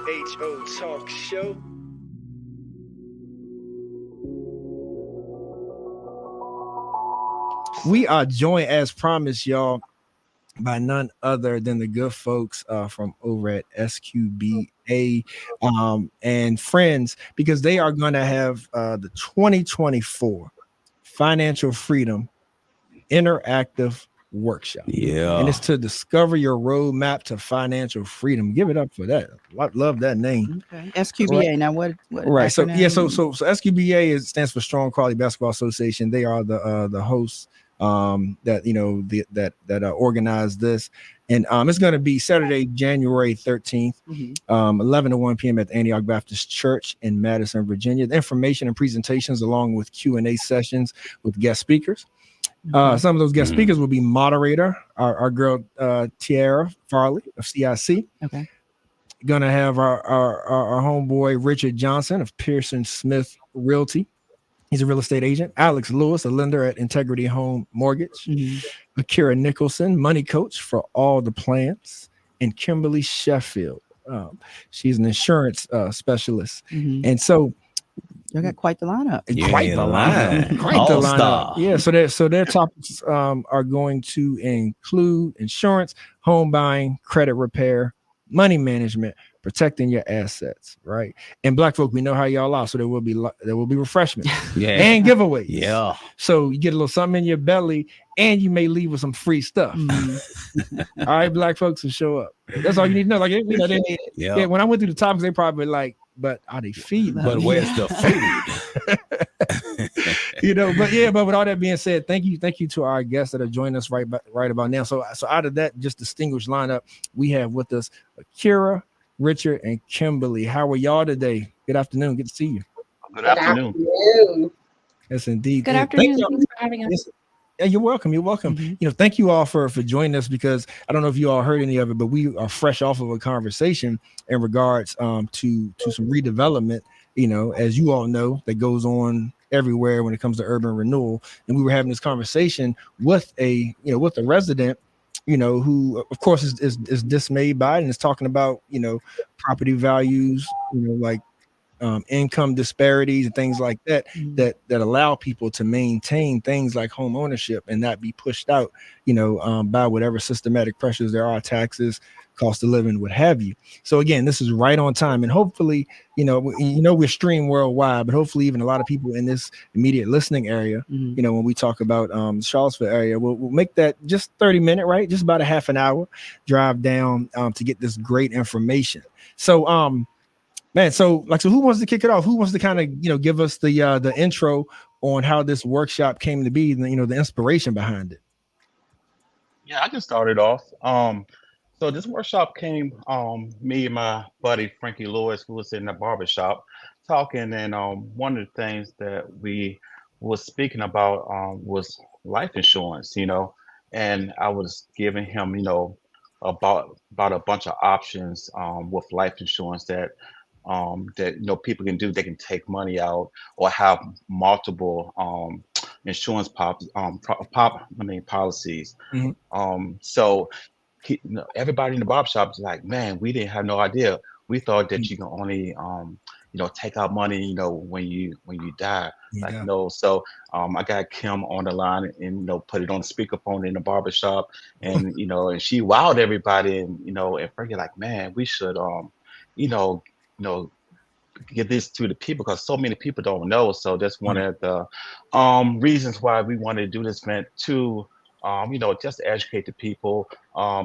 HO Talk Show. We are joined, as promised, y'all, by none other than the good folks from over at SQBA and friends, because they are going to have the 2024 Financial Freedom Interactive Workshop. And it's Yeah. to discover your roadmap to financial freedom. Give it up for that. Love that name. Okay. Right. SQBA. Now, what Right. So yeah. acronym? So SQBA stands for Strong Quality Basketball Association. They are the hosts that organize this, and it's going to be Saturday, January 13th, 11 to 1 p.m. at the Antioch Baptist Church in Madison, Virginia. The information and presentations, along with Q&A sessions with guest speakers. Some of those guest speakers will be moderator, our girl Tiara Farley of CIC. Okay. Gonna have our homeboy Richard Johnson of Pearson Smith Realty. He's a real estate agent. Alex Lewis, a lender at Integrity Home Mortgage. Akira Nicholson, money coach for all the plans. And Kimberly Sheffield. She's an insurance specialist. And so you got quite the lineup. Quite the lineup. Yeah. So their topics are going to include insurance, home buying, credit repair, money management, protecting your assets, right? And Black folk, we know how y'all are, so there will be refreshments and giveaways. Yeah. So you get a little something in your belly, and you may leave with some free stuff. All right, Black folks, will show up. That's all you need to know. Like, yeah. When I went through the topics, they probably like, but are they feeding? But where's the food? But with all that being said, thank you to our guests that are joining us right about now. So out of that just distinguished lineup, we have with us Akira, Richard, and Kimberly. How are y'all today? Good afternoon. Good to see you. Good afternoon. Yes, indeed. Good afternoon. Thanks for having us. Yeah, you're welcome. You're welcome. Thank you all for joining us, because I don't know if you all heard any of it, but we are fresh off of a conversation in regards to some redevelopment, as you all know, that goes on everywhere when it comes to urban renewal. And we were having this conversation with a resident, who of course is dismayed by it, and is talking about, property values, like income disparities and things like that, that allow people to maintain things like home ownership and not be pushed out, by whatever systematic pressures there are, taxes, cost of living, what have you. So again, this is right on time, and hopefully, we're streamed worldwide, but hopefully even a lot of people in this immediate listening area, when we talk about Charlottesville area, we'll make that just 30-minute, right? Just about a half an hour drive down to get this great information. So man, so who wants to kick it off? Who wants to kind of, give us the intro on how this workshop came to be, and the inspiration behind it? Yeah, I can start it off. So this workshop came, me and my buddy Frankie Lewis, who was in the barbershop talking, and one of the things that we was speaking about was life insurance, and I was giving him, about a bunch of options with life insurance that people can do. They can take money out or have multiple insurance policies. So everybody in the barbershop is like, man, we didn't have no idea. We thought that you can only take out money when you die. No. So I got Kim on the line and put it on the speakerphone in the barbershop, and and she wowed everybody, and and Frankie like, man, we should you know get this to the people, because so many people don't know. So that's one of the reasons why we wanted to do this event to just educate the people.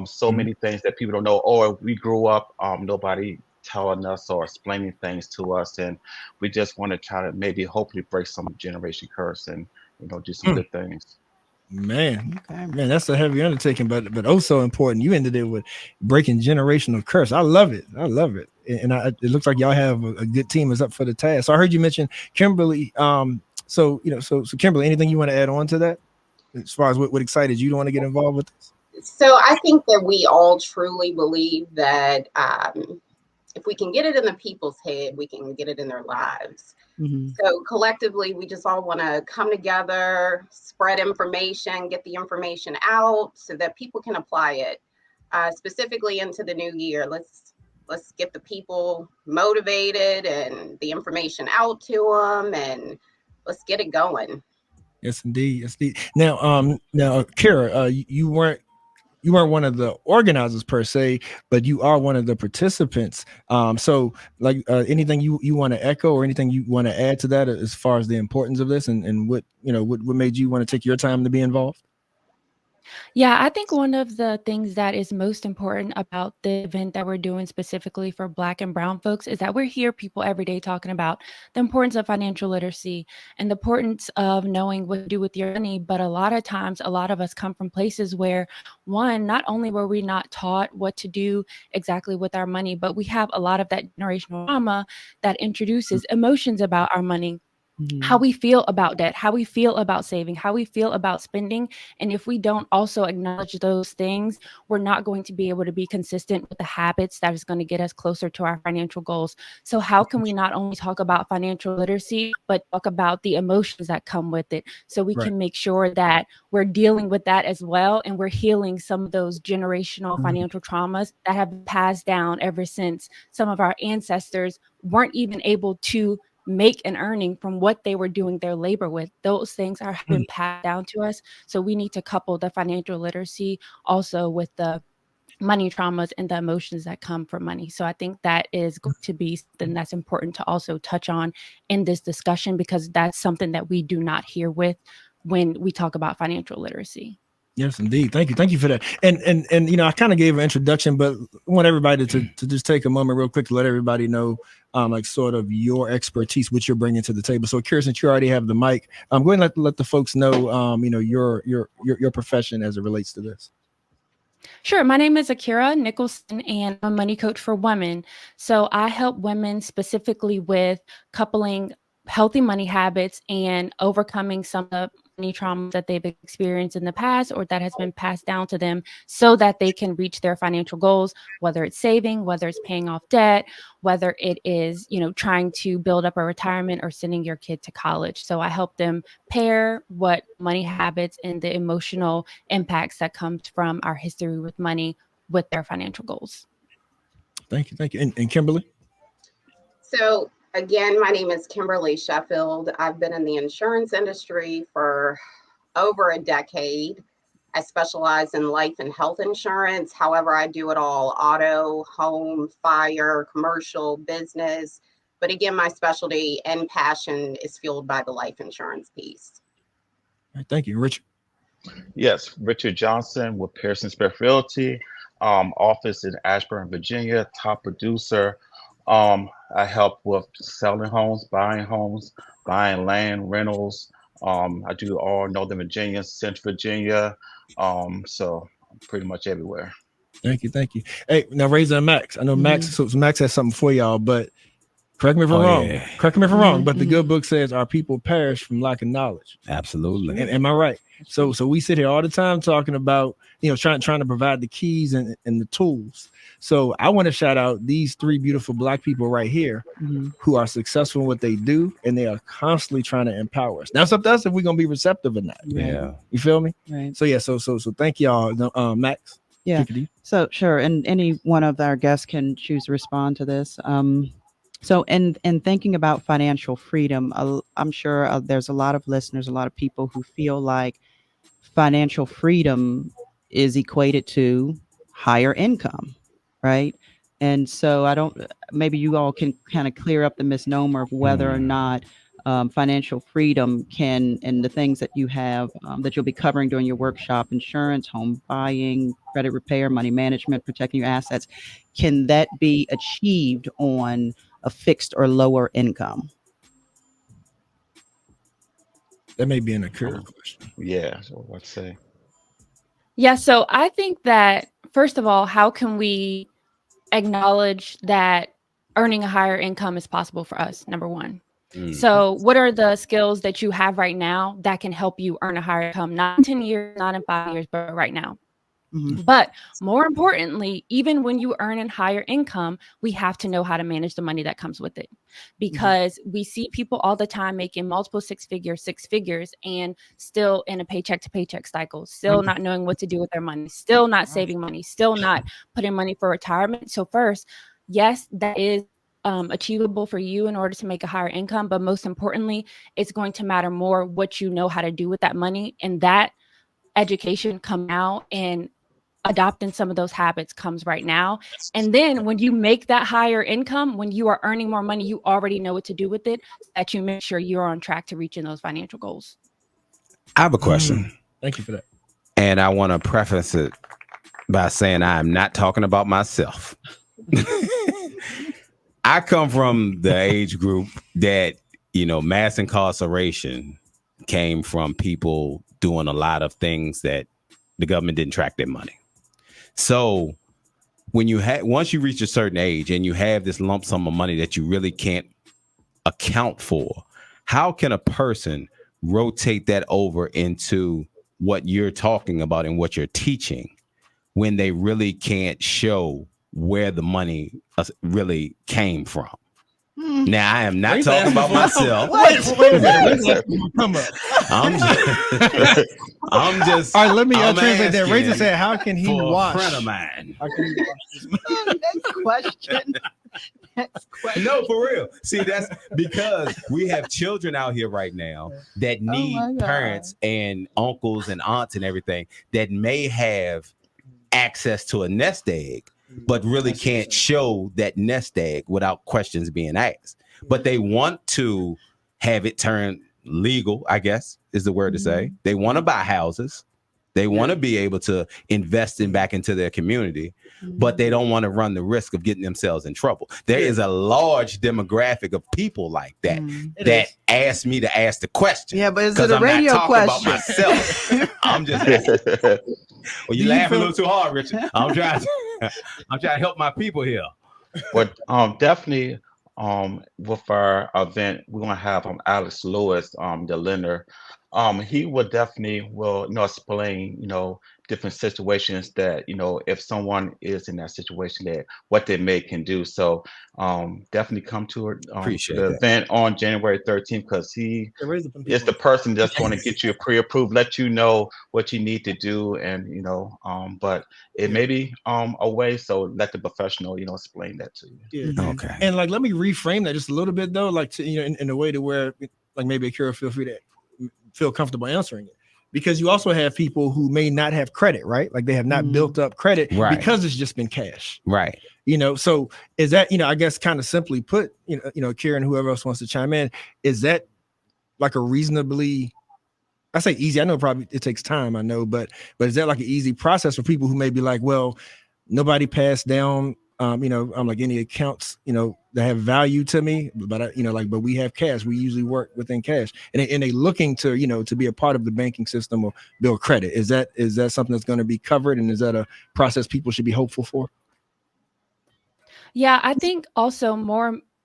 So many things that people don't know, or we grew up nobody telling us or explaining things to us, and we just want to try to maybe hopefully break some generation curse and do some good things. Man, that's a heavy undertaking, but also important. You ended it with breaking generational curse. I love it. And it looks like y'all have a good team is up for the task. So I heard you mention Kimberly. So Kimberly, anything you want to add on to that as far as what excited you to want to get involved with this? So I think that we all truly believe that if we can get it in the people's head, we can get it in their lives. So collectively, we just all want to come together, spread information, get the information out so that people can apply it specifically into the new year. Let's let's get the people motivated and the information out to them, and let's get it going. Yes, indeed. Yes, indeed. Now, Kara, you weren't one of the organizers per se, but you are one of the participants. So like anything you want to echo or anything you want to add to that as far as the importance of this and what what made you want to take your time to be involved? Yeah, I think one of the things that is most important about the event that we're doing specifically for Black and Brown folks is that we're here, people every day talking about the importance of financial literacy and the importance of knowing what to do with your money. But a lot of times, a lot of us come from places where, one, not only were we not taught what to do exactly with our money, but we have a lot of that generational trauma that introduces emotions about our money. How we feel about debt, how we feel about saving, how we feel about spending. And if we don't also acknowledge those things, we're not going to be able to be consistent with the habits that is going to get us closer to our financial goals. So how can we not only talk about financial literacy, but talk about the emotions that come with it, so we can make sure that we're dealing with that as well, and we're healing some of those generational financial traumas that have been passed down ever since some of our ancestors weren't even able to make an earning from what they were doing their labor with. Those things are been passed down to us. So we need to couple the financial literacy also with the money traumas and the emotions that come from money. So I think that is going to be something that's important to also touch on in this discussion, because that's something that we do not hear with when we talk about financial literacy. Yes, indeed. Thank you for that. And I kind of gave an introduction, but I want everybody to just take a moment real quick to let everybody know, like sort of your expertise, what you're bringing to the table. So, Kira, since you already have the mic, I'm going to let the folks know, your profession as it relates to this. Sure. My name is Aqura Nicholson, and I'm a money coach for women. So I help women specifically with coupling healthy money habits and overcoming some of the money trauma that they've experienced in the past or that has been passed down to them, so that they can reach their financial goals, whether it's saving, whether it's paying off debt, whether it is, trying to build up a retirement or sending your kid to college. So I help them pair what money habits and the emotional impacts that comes from our history with money with their financial goals. Thank you. And Kimberly? So again, my name is Kimberly Sheffield. I've been in the insurance industry for over a decade. I specialize in life and health insurance. However, I do it all: auto, home, fire, commercial, business. But again, my specialty and passion is fueled by the life insurance piece. All right, thank you. Richard? Yes, Richard Johnson with Pearson Smith Realty, office in Ashburn, Virginia, top producer. I help with selling homes, buying land, rentals. I do all Northern Virginia, Central Virginia. So I'm pretty much everywhere. Thank you. Hey, now Razor and Max. I know Max has something for y'all, but correct me if I'm wrong. Yeah. Correct me if I'm wrong, but the good book says our people perish from lack of knowledge. Absolutely. And am I right? So we sit here all the time talking about, trying to provide the keys and the tools. So I want to shout out these three beautiful Black people right here who are successful in what they do, and they are constantly trying to empower us. Now it's up to us if we're gonna be receptive or not. Yeah. You feel me? Right. So yeah, so thank y'all. Max. Yeah. So sure. And any one of our guests can choose to respond to this. So in thinking about financial freedom, I'm sure there's a lot of listeners, a lot of people who feel like financial freedom is equated to higher income, right? And so maybe you all can kind of clear up the misnomer of whether or not financial freedom and the things that you have that you'll be covering during your workshop: insurance, home buying, credit repair, money management, protecting your assets, can that be achieved on a fixed or lower income? That may be an occurring question. Yeah, so let's say. Yeah, so I think that, first of all, how can we acknowledge that earning a higher income is possible for us, number one? So what are the skills that you have right now that can help you earn a higher income, not in 10 years, not in 5 years, but right now? But more importantly, even when you earn a higher income, we have to know how to manage the money that comes with it, because we see people all the time making multiple six figures, and still in a paycheck to paycheck cycle, still not knowing what to do with their money, still not saving money, still not putting money for retirement. So first, yes, that is achievable for you in order to make a higher income. But most importantly, it's going to matter more what you know how to do with that money. And that education come now, and adopting some of those habits comes right now. And then when you make that higher income, when you are earning more money, you already know what to do with it, so that you make sure you're on track to reaching those financial goals. I have a question. Thank you for that. And I want to preface it by saying I am not talking about myself. I come from the age group that, mass incarceration came from people doing a lot of things that the government didn't track their money. So when once you reach a certain age and you have this lump sum of money that you really can't account for, how can a person rotate that over into what you're talking about and what you're teaching when they really can't show where the money really came from? Now, I am not talking about myself. Wait a minute. I'm just. All right, let me translate that. Ray just said, "How can he wash?" A friend of mine. How can he wash? Next question. No, for real. See, that's because we have children out here right now that need parents and uncles and aunts and everything that may have access to a nest egg, but really can't show that nest egg without questions being asked. But they want to have it turned legal, I guess is the word to say. They want to buy houses. They want to be able to invest back into their community, but they don't want to run the risk of getting themselves in trouble. There is a large demographic of people like that that ask me to ask the question. Yeah, but is it a radio question? About myself. I'm just. Well, you laugh a little too hard, Richard. I'm trying to help my people here. But definitely with our event, we're gonna have Alex Lewis, the lender. He would definitely explain, different situations that, if someone is in that situation, that what they can do. So definitely come to the event on January 13th, because he is the person that's going to get you pre-approved, let you know what you need to do, and but it may be a way, so let the professional explain that to you. Okay. And let me reframe that just a little bit though, in a way to where maybe Akira feel free to feel comfortable answering it, because you also have people who may not have credit, right? Like they have not built up credit because it's just been cash, right? So is that, I guess kind of simply put, Karen, whoever else wants to chime in, is that like a reasonably, I say easy, I know probably it takes time, I know, but is that like an easy process for people who may be like, well, nobody passed down I'm like any accounts, that have value to me, but but we have cash. We usually work within cash, and they looking to, to be a part of the banking system or build credit. Is that something that's going to be covered, and is that a process people should be hopeful for? Yeah, I think also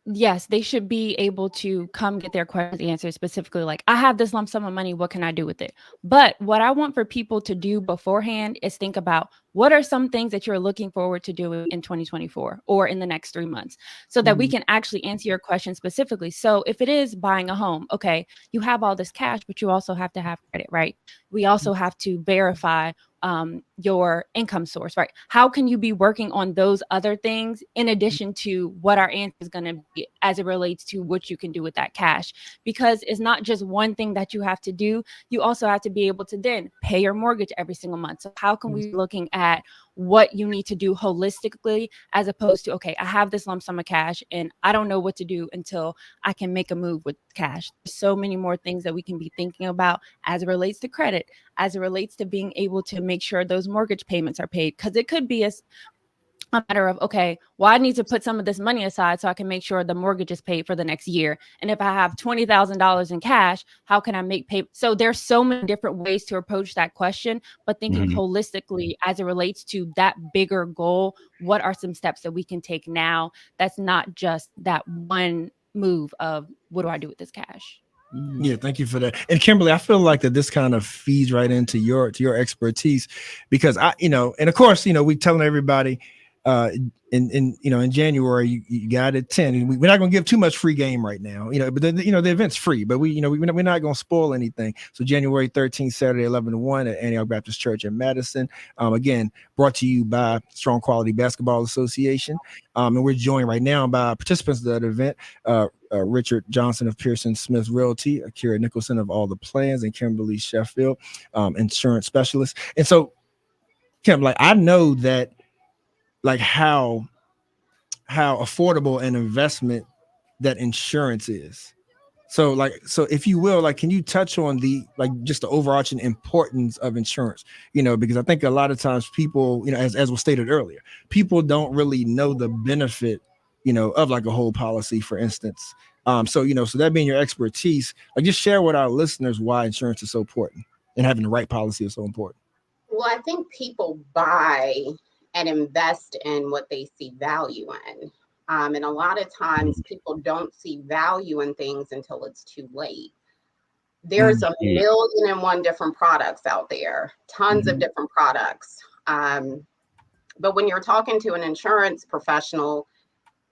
yes, they should be able to come get their questions answered, specifically like, I have this lump sum of money, what can I do with it? But what I want for people to do beforehand is think about, what are some things that you're looking forward to doing in 2024 or in the next 3 months, so that we can actually answer your question specifically. So if it is buying a home, okay, you have all this cash, but you also have to have credit, right? We also have to verify your income source, right? How can you be working on those other things in addition to what our answer is going to be as it relates to what you can do with that cash? Because it's not just one thing that you have to do. You also have to be able to then pay your mortgage every single month. So how can we be looking at what you need to do holistically, as opposed to, okay, I have this lump sum of cash and I don't know what to do until I can make a move with cash. There's so many more things that we can be thinking about as it relates to credit, as it relates to being able to make sure those mortgage payments are paid. Because it could be a matter of, okay, well, I need to put some of this money aside so I can make sure the mortgage is paid for the next year. And if I have $20,000 in cash, how can I make pay? So there's so many different ways to approach that question, but thinking holistically as it relates to that bigger goal, what are some steps that we can take now? That's not just that one move of, what do I do with this cash? Yeah, thank you for that. And Kimberly, I feel like that this kind of feeds right into your expertise, because and of course, we telling everybody, in January you got it 10, and we're not going to give too much free game right now, but then the event's free, but we're not going to spoil anything. So January 13th, Saturday, 11 to 1 at Antioch Baptist Church in Madison. Again, brought to you by Strong Quality Basketball Association. And we're joined right now by participants of that event, Richard Johnson of Pearson Smith Realty, Akira Nicholson of All the Plans, and Kimberly Sheffield, insurance specialist. And so, Kim, like, I know that, like, how affordable an investment that insurance is. So if you will, like, can you touch on just the overarching importance of insurance? Because I think a lot of times people, as was stated earlier, people don't really know the benefit, of like a whole policy, for instance. So that being your expertise, like, just share with our listeners why insurance is so important and having the right policy is so important. Well, I think people buy and invest in what they see value in. And a lot of times people don't see value in things until it's too late. There's a million and one different products out there, tons of different products. But when you're talking to an insurance professional,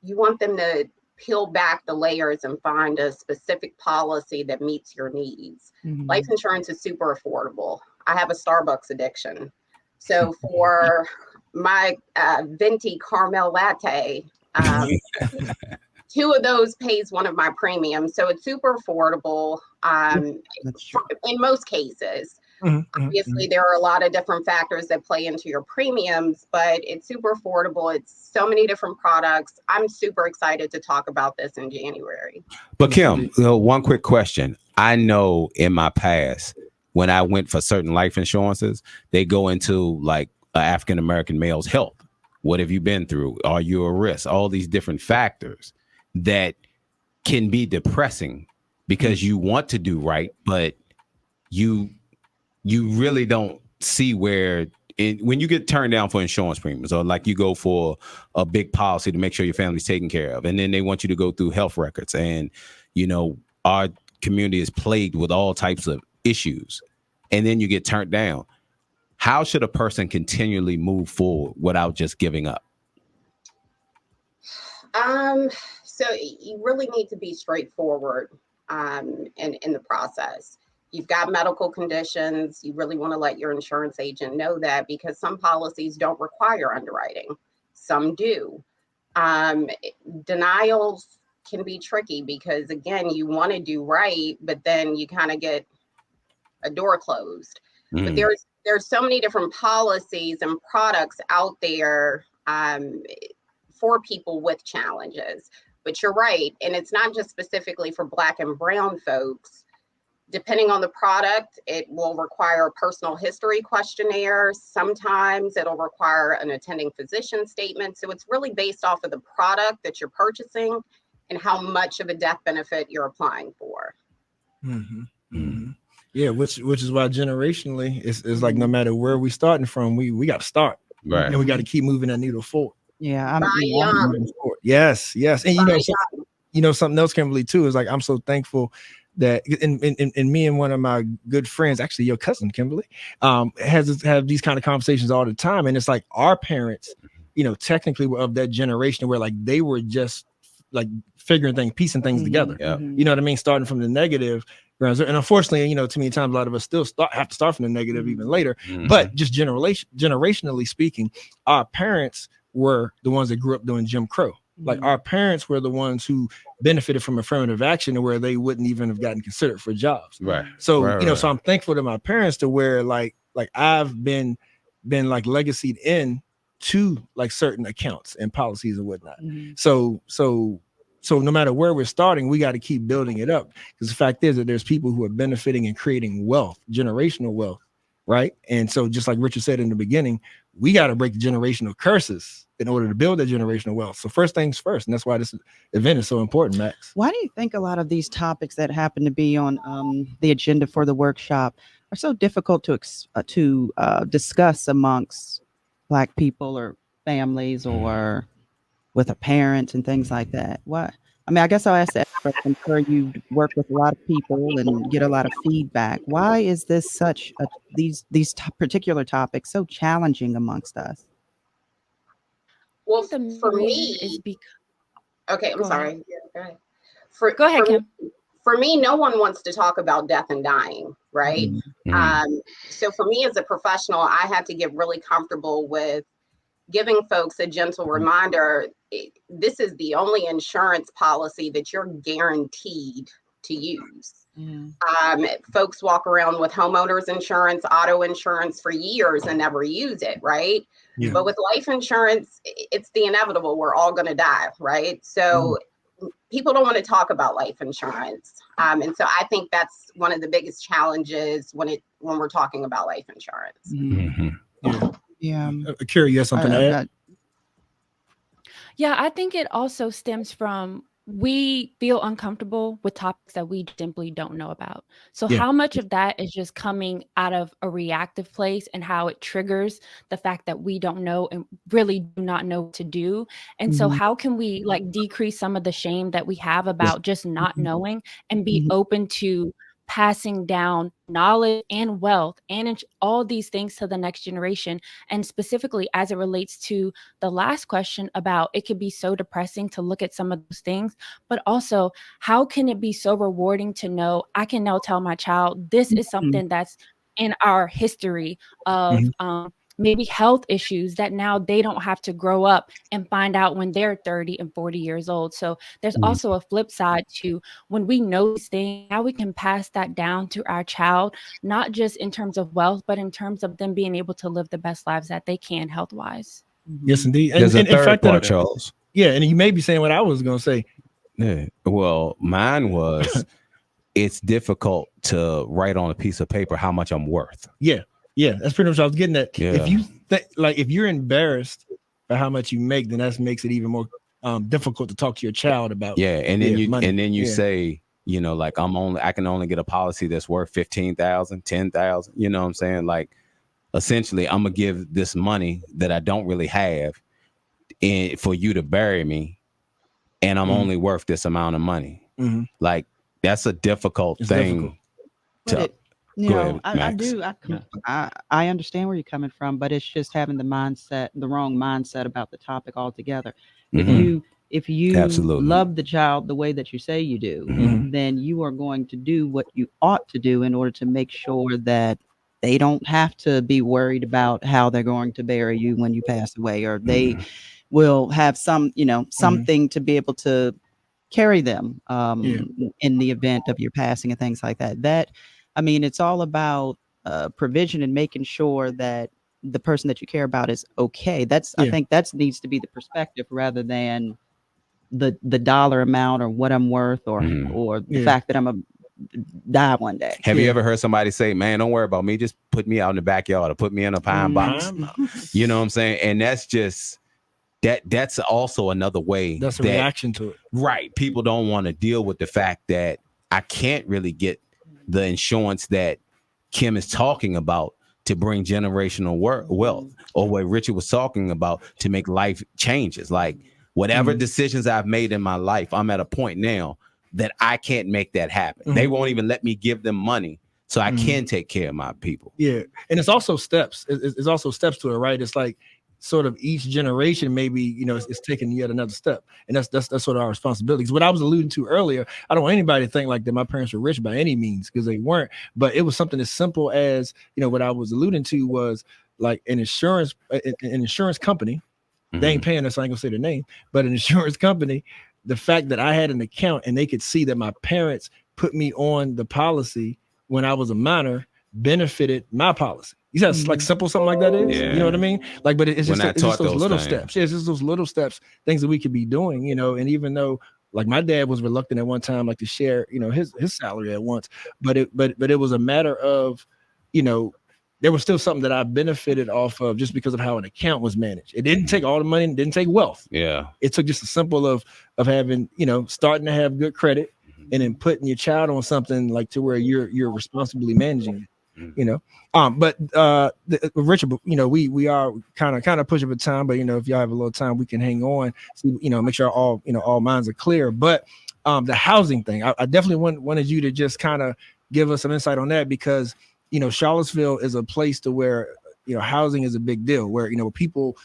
you want them to peel back the layers and find a specific policy that meets your needs. Life insurance is super affordable. I have a Starbucks addiction. So for my venti caramel latte, 2 of those pays one of my premiums. So it's super affordable in most cases. Obviously, there are a lot of different factors that play into your premiums, but it's super affordable. It's so many different products. I'm super excited to talk about this in January. But Kim, one quick question. I know in my past, when I went for certain life insurances, they go into like African-American male's health. What have you been through? Are you a risk? All these different factors that can be depressing because you want to do right, but you really don't see where when you get turned down for insurance premiums, or like you go for a big policy to make sure your family's taken care of, and then they want you to go through health records, and our community is plagued with all types of issues, and then you get turned down. How should a person continually move forward without just giving up? So you really need to be straightforward in the process. You've got medical conditions. You really want to let your insurance agent know that, because some policies don't require underwriting. Some do. Denials can be tricky because, again, you want to do right, but then you kind of get a door closed. But there's so many different policies and products out there for people with challenges. But you're right. And it's not just specifically for Black and brown folks. Depending on the product, it will require a personal history questionnaire. Sometimes it'll require an attending physician statement. So it's really based off of the product that you're purchasing and how much of a death benefit you're applying for. Yeah, which is why generationally it's like, no matter where we starting from, we got to start, right, and we got to keep moving that needle forward. Yeah, yes, and something else, Kimberly, too, is like, I'm so thankful that and me and one of my good friends, actually your cousin Kimberly, have these kind of conversations all the time, and it's like our parents, technically were of that generation where like they were just like piecing things together. You know what I mean? Starting from the negative. And unfortunately, too many times a lot of us still have to start from the negative even later. But just generationally speaking, our parents were the ones that grew up doing Jim Crow. Like our parents were the ones who benefited from affirmative action, and where they wouldn't even have gotten considered for jobs. Right. So so I'm thankful to my parents to where like I've been like legacied in to like certain accounts and policies and whatnot. So no matter where we're starting, we got to keep building it up, because the fact is that there's people who are benefiting and creating wealth, generational wealth, right? And so just like Richard said in the beginning, we got to break the generational curses in order to build that generational wealth. So first things first, and that's why this event is so important, Max. Why do you think a lot of these topics that happen to be on the agenda for the workshop are so difficult to discuss amongst Black people or families or with a parent and things like that? What? I mean, I guess I'll ask that first. I'm sure you work with a lot of people and get a lot of feedback. Why is this these particular topics so challenging amongst us? Well, The main for reason is me, because okay, I'm go ahead. sorry. Yeah, go ahead. For, Go ahead, for Kim. for me, no one wants to talk about death and dying, right? So for me as a professional, I had to get really comfortable with giving folks a gentle reminder. This is the only insurance policy that you're guaranteed to use. Folks walk around with homeowners insurance, auto insurance for years and never use it, right? Yeah. But with life insurance, it's the inevitable. We're all going to die, right? So people don't want to talk about life insurance, and so I think that's one of the biggest challenges when we're talking about life insurance. Yeah. Kira, you have something to add? Yeah, I think it also stems from we feel uncomfortable with topics that we simply don't know about. So Yeah. how much of that is just coming out of a reactive place and how it triggers the fact that we don't know and really do not know what to do. And so how can we like decrease some of the shame that we have about just not knowing and be open to passing down knowledge and wealth and all these things to the next generation? And specifically as it relates to the last question about it could be so depressing to look at some of those things, but also how can it be so rewarding to know I can now tell my child this is something that's in our history of maybe health issues that now they don't have to grow up and find out when they're 30 and 40 years old. So there's also a flip side to when we know these things, how we can pass that down to our child, not just in terms of wealth, but in terms of them being able to live the best lives that they can health wise. Yes, indeed. And, There's a and in third fact, part, Charles. Yeah, and you may be saying what I was going to say. Yeah. Well, mine was it's difficult to write on a piece of paper how much I'm worth. Yeah, that's pretty much what I was getting at. Yeah. If you if you're embarrassed by how much you make, then that makes it even more difficult to talk to your child about. Yeah, and then money. you say, you know, like I can only get a policy that's worth 15,000, 10,000. You know what I'm saying? Like, essentially, I'm gonna give this money that I don't really have, for you to bury me, and I'm only worth this amount of money. Like, that's a difficult thing. I understand where you're coming from, but it's just having the wrong mindset about the topic altogether. If you Absolutely love the child the way that you say you do, then you are going to do what you ought to do in order to make sure that they don't have to be worried about how they're going to bury you when you pass away, or they will have something to be able to carry them in the event of your passing and things like that. It's all about provision and making sure that the person that you care about is okay. I think that needs to be the perspective rather than the dollar amount or what I'm worth or the fact that I'm a die one day. Have you ever heard somebody say, man, don't worry about me, just put me out in the backyard or put me in a pine box? You know what I'm saying? And that's just that's also another way. That's a reaction to it. Right. People don't want to deal with the fact that I can't really get the insurance that Kim is talking about to bring generational wealth, or what Richard was talking about to make life changes. Like, whatever decisions I've made in my life, I'm at a point now that I can't make that happen. They won't even let me give them money so I can take care of my people. Yeah. And it's also steps. It's also steps to it, right? It's like sort of each generation, maybe, it's taking yet another step. And that's sort of our responsibility. Because what I was alluding to earlier, I don't want anybody to think like that my parents were rich by any means, because they weren't. But it was something as simple as, what I was alluding to was like an insurance company. They ain't paying us, I ain't gonna say the name, but an insurance company, the fact that I had an account and they could see that my parents put me on the policy when I was a minor benefited my policy. You see how like simple something like that is? You know what I mean? Like, but it's just those little steps. Yeah, it's just those little steps, things that we could be doing, and even though like my dad was reluctant at one time, like to share, his salary at once, but it was a matter of, there was still something that I benefited off of just because of how an account was managed. It didn't take all the money, it didn't take wealth. Yeah. It took just a simple of having, starting to have good credit and then putting your child on something like to where you're responsibly managing it, but Richard, we are kind of pushing for time, but if y'all have a little time, we can hang on, so, make sure all minds are clear. But the housing thing, I definitely wanted you to just kind of give us some insight on that, because Charlottesville is a place to where housing is a big deal, where people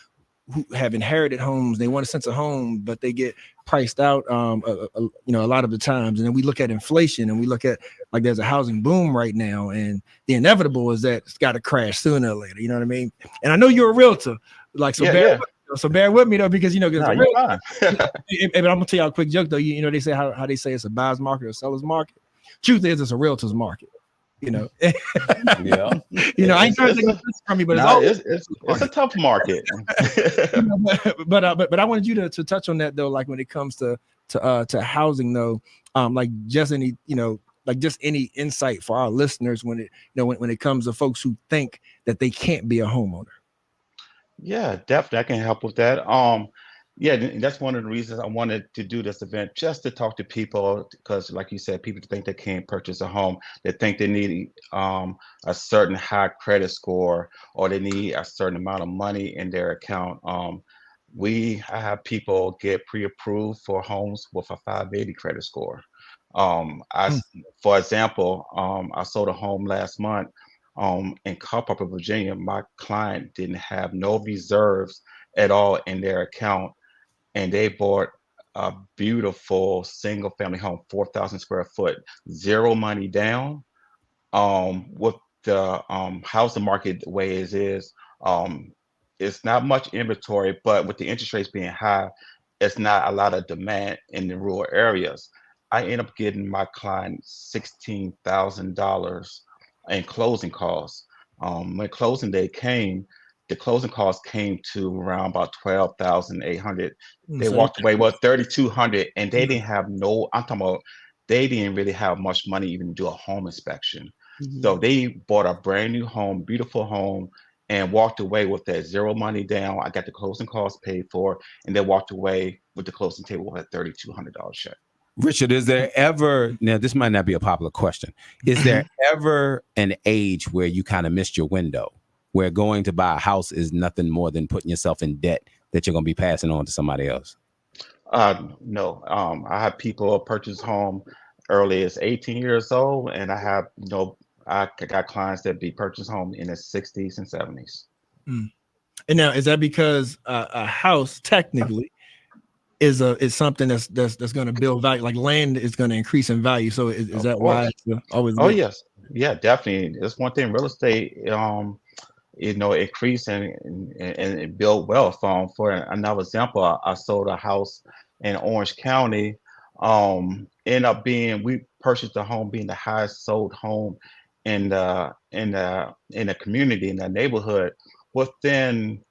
who have inherited homes, they want a sense of home, but they get priced out, a lot of the times. And then we look at inflation, and we look at like there's a housing boom right now, and the inevitable is that it's got to crash sooner or later. You know what I mean? And I know you're a realtor, like so bear with me though, because no, you're fine. And I'm gonna tell y'all a quick joke though. They say how they say it's a buyer's market or seller's market. Truth is, it's a realtor's market. Yeah. I ain't trying to take this from you, but it's a tough market. But I wanted you to touch on that though, like when it comes to housing though, like just any insight for our listeners when it comes to folks who think that they can't be a homeowner. Yeah, definitely. I can help with that. That's one of the reasons I wanted to do this event, just to talk to people, because like you said, people think they can't purchase a home. They think they need a certain high credit score, or they need a certain amount of money in their account. I have people get pre-approved for homes with a 580 credit score. For example, I sold a home last month in Culpeper, Virginia. My client didn't have no reserves at all in their account, and they bought a beautiful single family home, 4,000 square foot, zero money down. With the housing market the way it is, it's not much inventory, but with the interest rates being high, it's not a lot of demand in the rural areas. I end up getting my client $16,000 in closing costs. When closing day came, the closing costs came to around about 12,800. They walked away with 3,200, and they didn't have I'm talking about, they didn't really have much money even to do a home inspection. So they bought a brand new home, beautiful home, and walked away with that zero money down. I got the closing costs paid for, and they walked away with the closing table with a $3,200 check. Richard, is there ever, now this might not be a popular question, is there ever an age where you kind of missed your window, where going to buy a house is nothing more than putting yourself in debt that you're going to be passing on to somebody else? No. I have people purchase home early as 18 years old, and I have, I got clients that be purchase home in the 60s and 70s. And now, is that because a house technically is something that's going to build value, like land is going to increase in value? So is that why it's always? Oh, yes. Yeah, definitely. That's one thing. Real estate, increase and build wealth. For another example, I sold a house in Orange County. We purchased the home being the highest sold home in the community, in the neighborhood. Within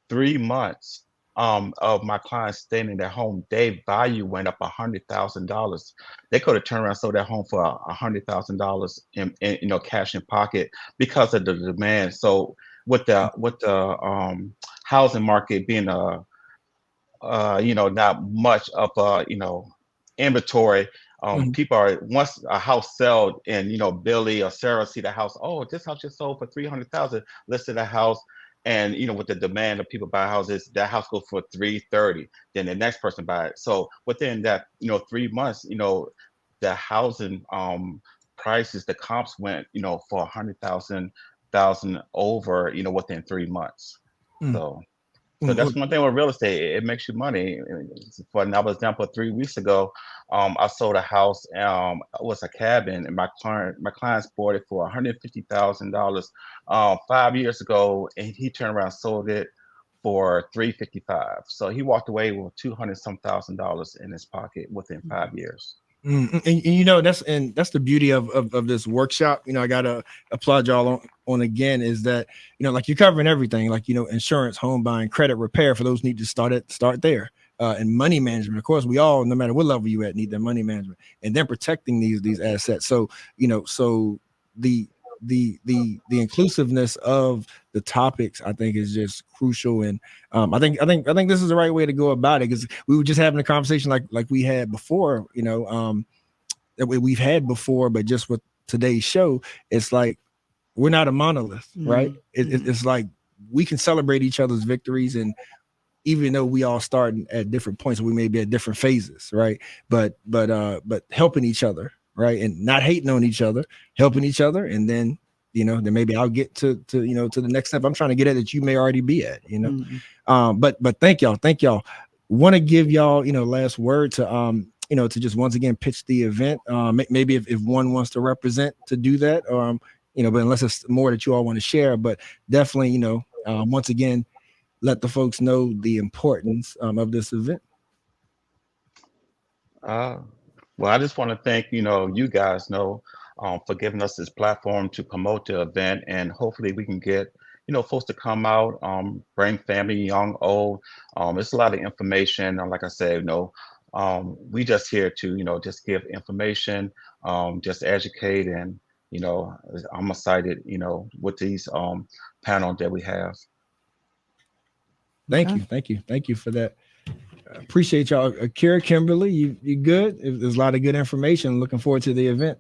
3 months of my clients staying in their home, their value went up $100,000. They could have turned around and sold their home for $100,000 in cash in pocket because of the demand. So with the housing market being not much of a inventory, people are, once a house sells and Billy or Sarah see the house, oh, this house just sold for $300,000, listed a house. And with the demand of people buying houses, that house goes for $330. Then the next person buys it. So within that 3 months, the housing prices, the comps went for 100,000 over within 3 months. So that's one thing with real estate. It makes you money. For another example, 3 weeks ago, I sold a house. It was a cabin, and my clients bought it for $150,000 5 years ago, and he turned around and sold it for $355. So he walked away with $200-some thousand in his pocket within 5 years. And that's the beauty of this workshop. I gotta applaud y'all on again, is that like you're covering everything, like insurance, home buying, credit repair for those need to start there, and money management. Of course, we all, no matter what level you at, need that money management, and then protecting these assets. So so the inclusiveness of the topics, I think, is just crucial. And I think this is the right way to go about it, because we were just having a conversation like we had before, that we've had before, but just with today's show, it's like we're not a monolith, right? It's like we can celebrate each other's victories, and even though we all start at different points, we may be at different phases, right? But helping each other, right, and not hating on each other, helping each other, and then then maybe I'll get to the next step I'm trying to get at that you may already be at, But thank y'all. Want to give y'all, last word to, to just once again pitch the event. Maybe if one wants to represent to do that, but unless it's more that you all want to share, but definitely, once again, let the folks know the importance of this event. Well, I just want to thank, you guys for giving us this platform to promote the event, and hopefully we can get, folks to come out, bring family, young, old. It's a lot of information. Like I said, we just here to, just give information, just educate, and, I'm excited, with these panels that we have. Thank you for that. Appreciate y'all. Kira, Kimberly, you good? There's a lot of good information. Looking forward to the event.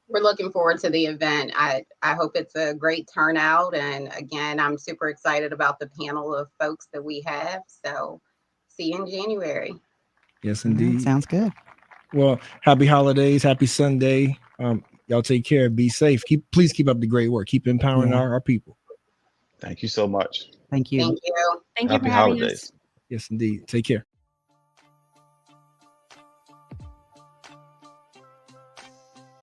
We're looking forward to the event. I hope it's a great turnout. And again, I'm super excited about the panel of folks that we have. So see you in January. Yes, indeed. Sounds good. Well, happy holidays. Happy Sunday. Y'all take care. Be safe. Please keep up the great work. Keep empowering our people. Thank you so much. Thank you. Thank you. Thank you Happy for having holidays. us. Yes, indeed. Take care.